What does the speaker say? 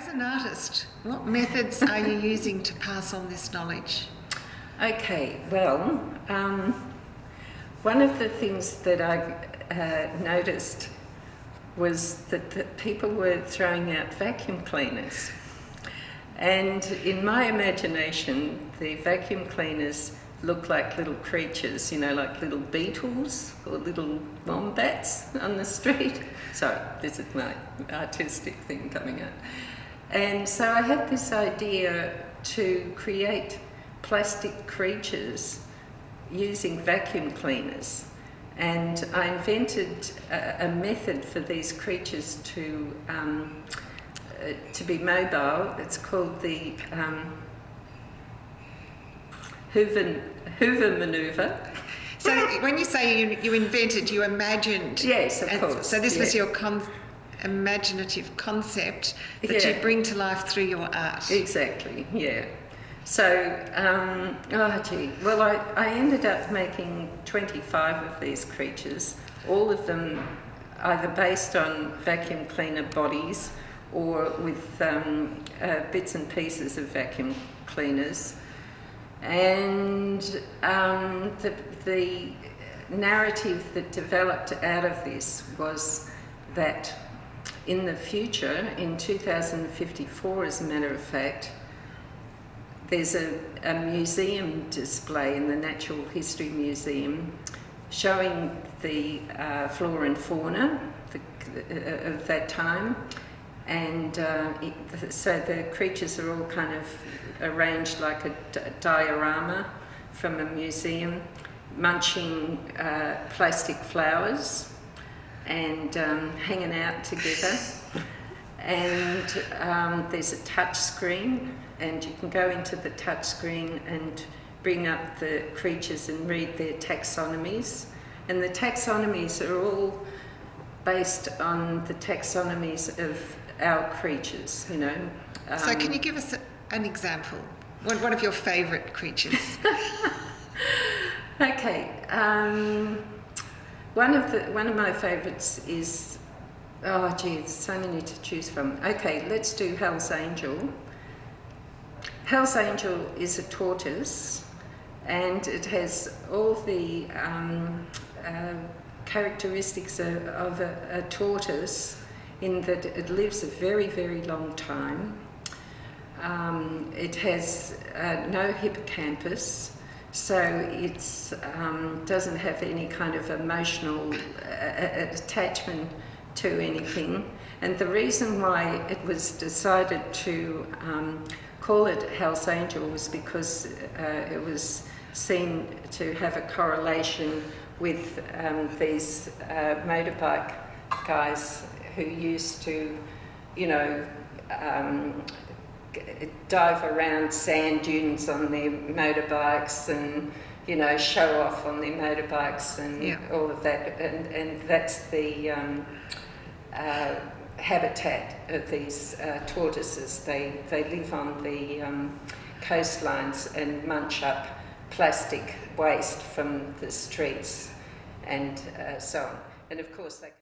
as an artist, what methods are you using to pass on this knowledge? Okay, well, one of the things that I noticed was that people were throwing out vacuum cleaners. And in my imagination, the vacuum cleaners look like little creatures, you know, like little beetles or little wombats on the street. Sorry, this is my artistic thing coming out. And so I had this idea to create plastic creatures using vacuum cleaners. And I invented a method for these creatures to be mobile. It's called the Hoover manoeuvre. So when you say you invented, you imagined. Yes, of course. So this was your imaginative concept that you bring to life through your art. Exactly, yeah. So, well, I ended up making 25 of these creatures, all of them either based on vacuum cleaner bodies or with bits and pieces of vacuum cleaners. And the narrative that developed out of this was that in the future, in 2054 as a matter of fact, there's a museum display in the Natural History Museum showing the flora and fauna of that time. And so the creatures are all kind of arranged like a diorama from a museum, munching plastic flowers and hanging out together. And there's a touch screen, and you can go into the touch screen and bring up the creatures and read their taxonomies. And the taxonomies are all based on the taxonomies of our creatures, you know. So can you give us an example? One of your favourite creatures? Okay. One of my favourites is, there's so many to choose from. Okay, let's do Hell's Angel. Hell's Angel is a tortoise, and it has all the characteristics of a tortoise, in that it lives a very, very long time. It has no hippocampus, so it doesn't have any kind of emotional attachment to anything. And the reason why it was decided to call it Hell's Angel was because it was seen to have a correlation with these motorbike guys who used to, you know, dive around sand dunes on their motorbikes and, you know, show off on their motorbikes and all of that. And that's the habitat of these tortoises. They live on the coastlines and munch up plastic waste from the streets and so on. And of course they